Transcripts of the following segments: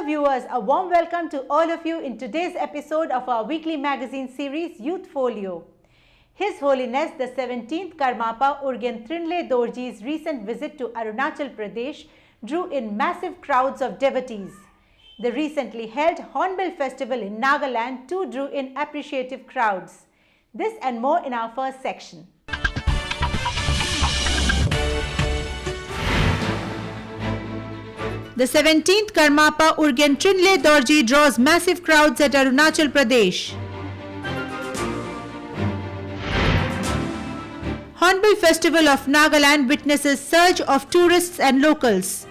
viewers, a warm welcome to all of you in today's episode of our weekly magazine series Youth Folio. His Holiness the 17th Karmapa Urgen Trinle Dorji's recent visit to Arunachal Pradesh drew in massive crowds of devotees. The recently held Hornbill Festival in Nagaland too drew in appreciative crowds. This and more in our first section. The 17th Karmapa Urgen Trinle Dorji draws massive crowds at Arunachal Pradesh. Hornbill Festival of Nagaland witnesses surge of tourists and locals.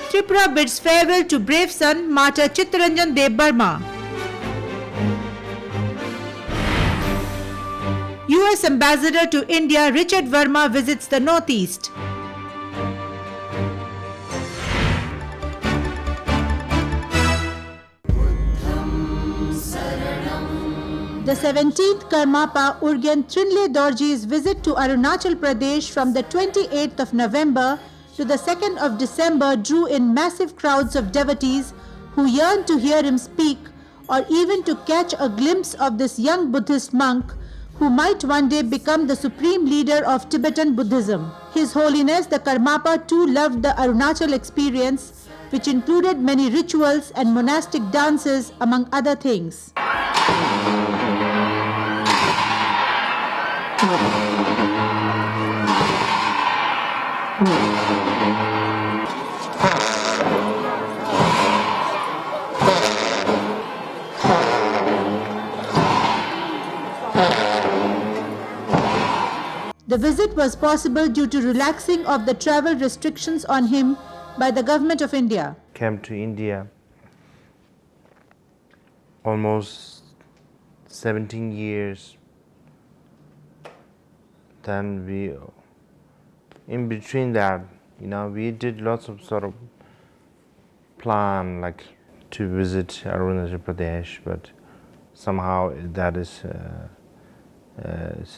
Tripura bids farewell to brave son martyr Chittaranjan Dev Burma. US Ambassador to India Richard Verma visits the Northeast. The 17th Karmapa Urgen Trinle Dorji's visit to Arunachal Pradesh from the 28th of November to the 2nd of December drew in massive crowds of devotees who yearned to hear him speak or even to catch a glimpse of this young Buddhist monk who might one day become the supreme leader of Tibetan Buddhism. His Holiness the Karmapa too loved the Arunachal experience, which included many rituals and monastic dances among other things. The visit was possible due to relaxing of the travel restrictions on him by the Government of India. Came to India almost 17 years. Then in between that, we did lots of sort of plan like to visit Arunachal Pradesh, but somehow that is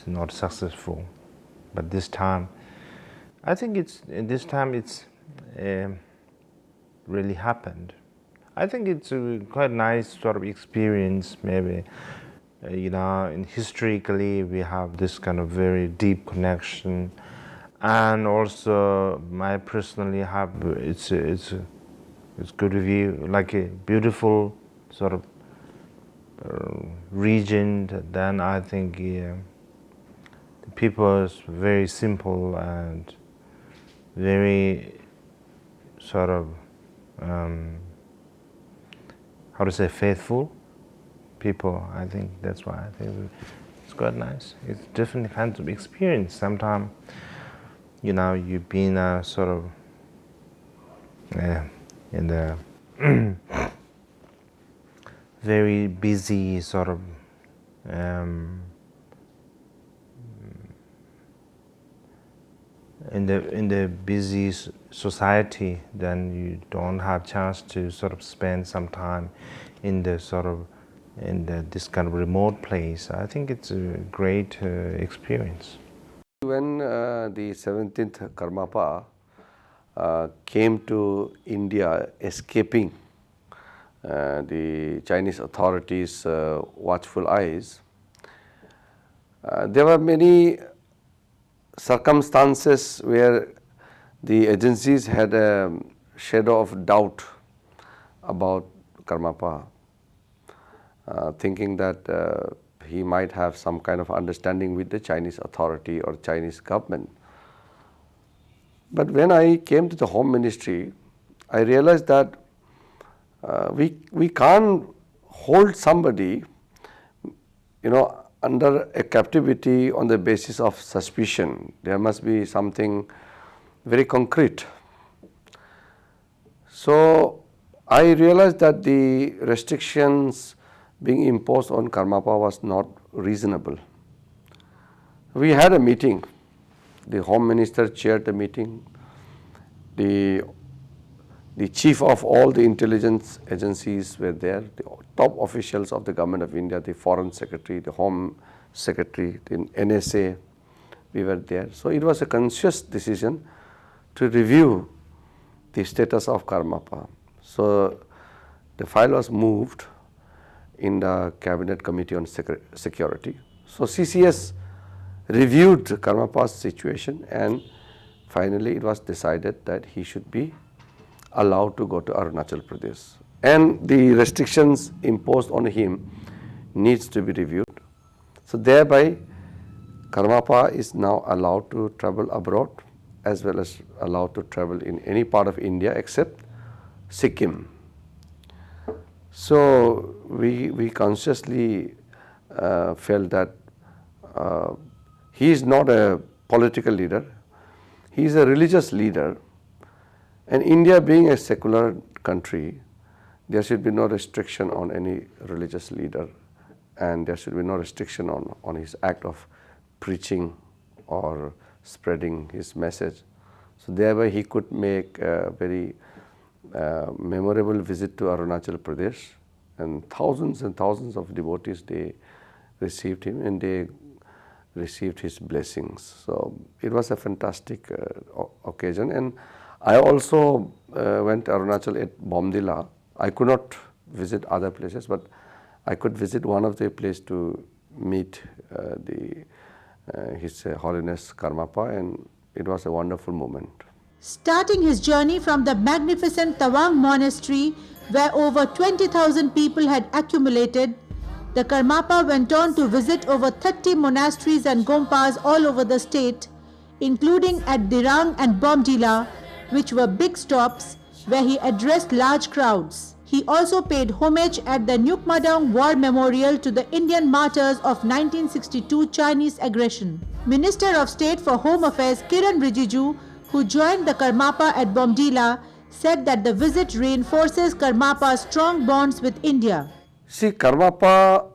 not successful. But this time, I think it's really happened. I think it's a quite nice sort of experience. Maybe and historically we have this kind of very deep connection, and also I personally have it's good view, like a beautiful sort of region. Then I think. The people is very simple and very sort of faithful people. I think that's why I think it's quite nice. It's different kinds of experience. Sometimes you've been sort of in the very busy sort of in the busy society, then you don't have chance to sort of spend some time in this kind of remote place. I think it's a great experience. When the 17th Karmapa came to India, escaping the Chinese authorities' watchful eyes, there were many circumstances where the agencies had a shadow of doubt about Karmapa, thinking that he might have some kind of understanding with the Chinese authority or Chinese government. But when I came to the Home Ministry, I realized that we can't hold somebody, under a captivity on the basis of suspicion. There must be something very concrete. So I realized that the restrictions being imposed on Karmapa was not reasonable. We had a meeting. The Home Minister chaired the meeting. The chief of all the intelligence agencies were there, the top officials of the Government of India, the Foreign Secretary, the Home Secretary, the NSA, we were there. So it was a conscious decision to review the status of Karmapa. So the file was moved in the Cabinet Committee on Security. So CCS reviewed Karmapa's situation, and finally it was decided that he should be allowed to go to Arunachal Pradesh. And the restrictions imposed on him needs to be reviewed. So thereby Karmapa is now allowed to travel abroad as well as allowed to travel in any part of India except Sikkim. So we consciously felt that he is not a political leader, he is a religious leader, and India being a secular country, there should be no restriction on any religious leader, and there should be no restriction on his act of preaching or spreading his message. So thereby he could make a very memorable visit to Arunachal Pradesh, and thousands of devotees, they received him and they received his blessings. So it was a fantastic occasion. And I also went to Arunachal at Bomdila. I could not visit other places, but I could visit one of the places to meet His Holiness Karmapa, and it was a wonderful moment. Starting his journey from the magnificent Tawang monastery, where over 20,000 people had accumulated, the Karmapa went on to visit over 30 monasteries and gompas all over the state, including at Dirang and Bomdila, which were big stops where he addressed large crowds. He also paid homage at the Nyukmadong War Memorial to the Indian martyrs of 1962 Chinese aggression. Minister of State for Home Affairs Kiran Rijiju, who joined the Karmapa at Bomdila, said that the visit reinforces Karmapa's strong bonds with India. See, Karmapa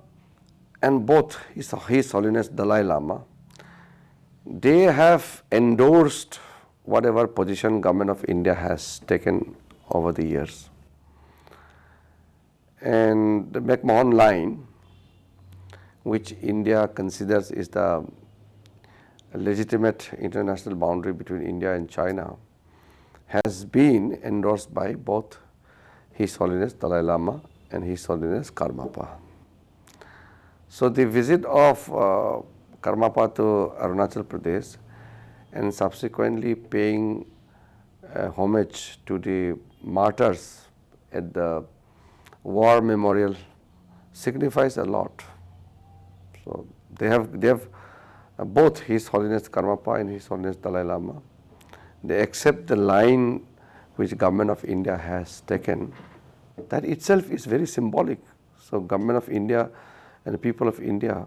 and both His Holiness Dalai Lama, they have endorsed whatever position Government of India has taken over the years. And the McMahon line, which India considers is the legitimate international boundary between India and China, has been endorsed by both His Holiness Dalai Lama and His Holiness Karmapa. So the visit of Karmapa to Arunachal Pradesh and subsequently paying homage to the martyrs at the war memorial signifies a lot. So they have both His Holiness Karmapa and His Holiness Dalai Lama, they accept the line which Government of India has taken. That itself is very symbolic. So Government of India and the people of India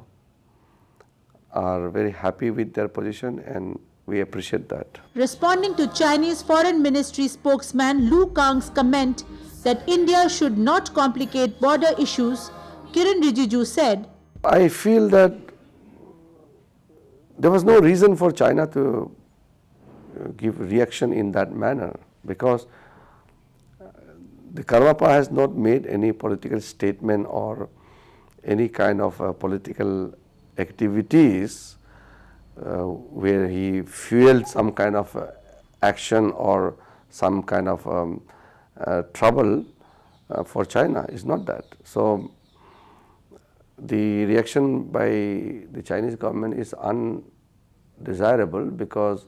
are very happy with their position, and we appreciate that. Responding to Chinese Foreign Ministry spokesman Lu Kang's comment that India should not complicate border issues, Kiran Rijiju said, I feel that there was no reason for China to give reaction in that manner, because the Karmapa has not made any political statement or any kind of political activities where he fueled some kind of action or some kind of trouble for China. It's not that. So the reaction by the Chinese government is undesirable, because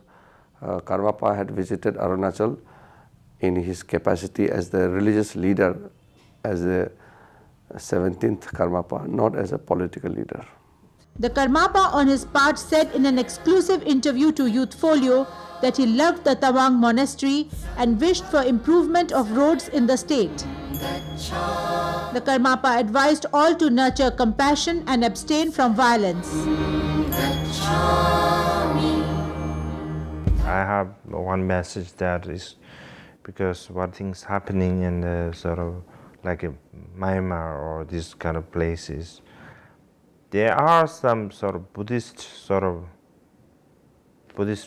Karmapa had visited Arunachal in his capacity as the religious leader, as the 17th Karmapa, not as a political leader. The Karmapa on his part said in an exclusive interview to Youth Folio that he loved the Tawang monastery and wished for improvement of roads in the state. The Karmapa advised all to nurture compassion and abstain from violence. I have one message, that is because what things happening in the sort of like a Myanmar or these kind of places, there are some sort of Buddhist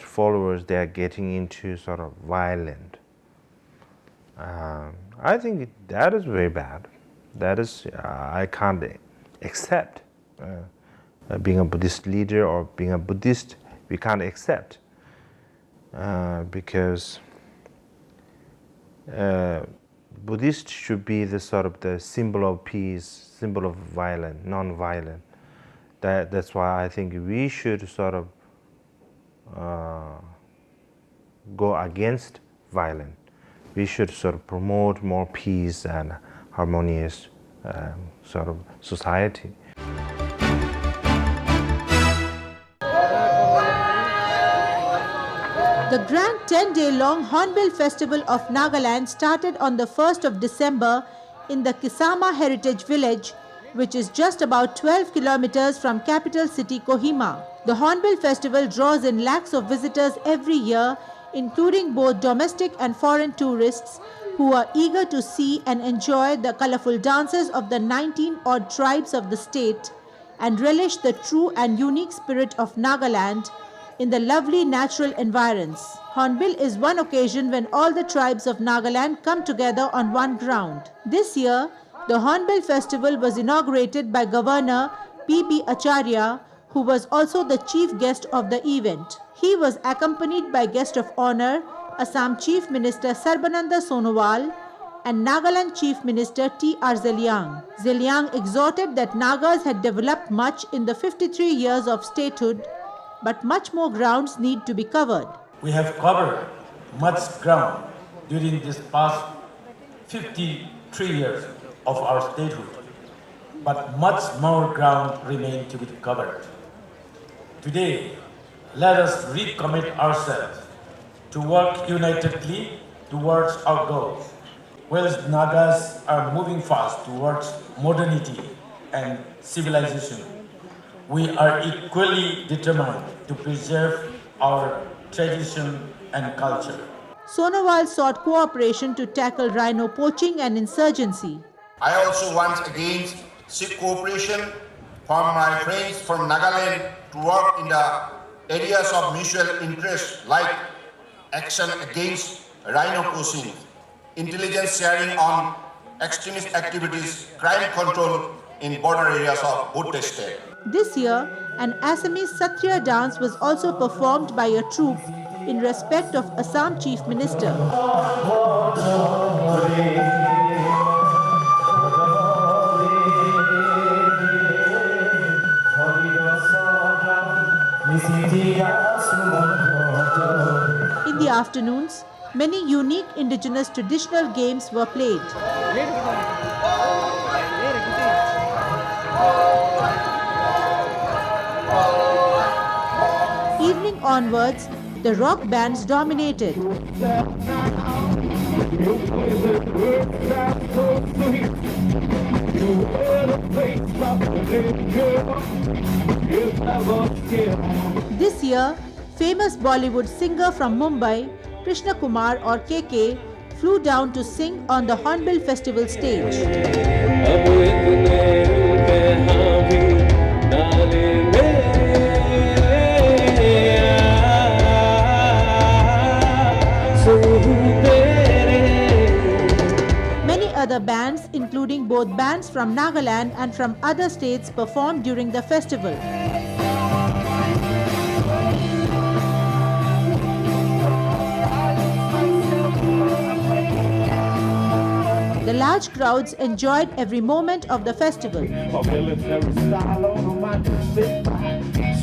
followers, they are getting into sort of violent. I think that is very bad. That is, I can't accept. Being a Buddhist leader or being a Buddhist, we can't accept. Because Buddhist should be the sort of the symbol of peace, symbol of violence, non-violent. That's why I think we should sort of go against violence. We should sort of promote more peace and harmonious sort of society. The grand 10-day-long Hornbill Festival of Nagaland started on the 1st of December in the Kisama Heritage Village, which is just about 12 kilometers from capital city Kohima. The Hornbill Festival draws in lakhs of visitors every year, including both domestic and foreign tourists who are eager to see and enjoy the colorful dances of the 19-odd tribes of the state and relish the true and unique spirit of Nagaland in the lovely natural environs. Hornbill is one occasion when all the tribes of Nagaland come together on one ground. This year, the Hornbill Festival was inaugurated by Governor P.B. Acharya, who was also the chief guest of the event. He was accompanied by guest of honor, Assam Chief Minister Sarbananda Sonowal and Nagaland Chief Minister T.R. Zeliang. Zeliang exhorted that Nagas had developed much in the 53 years of statehood, but much more grounds need to be covered. We have covered much ground during this past 53 years of our statehood, but much more ground remains to be covered. Today, let us recommit ourselves to work unitedly towards our goals. Whilst Nagas are moving fast towards modernity and civilization, we are equally determined to preserve our tradition and culture. Sonowal sought cooperation to tackle rhino poaching and insurgency. I also once again seek cooperation from my friends from Nagaland to work in the areas of mutual interest like action against rhino poaching, intelligence sharing on extremist activities, crime control in border areas of both states. This year, an Assamese Satriya dance was also performed by a troupe in respect of Assam Chief Minister. In the afternoons, many unique indigenous traditional games were played. Evening onwards, the rock bands dominated. This year, famous Bollywood singer from Mumbai, Krishna Kumar or KK, flew down to sing on the Hornbill Festival stage. Many other bands, including both bands from Nagaland and from other states, performed during the festival. The large crowds enjoyed every moment of the festival.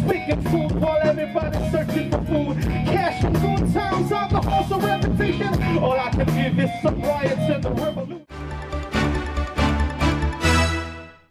Speaking truth while everybody's searching for food. Cash, good times, alcohol, so reputation. All I can give is some riots and the revolution.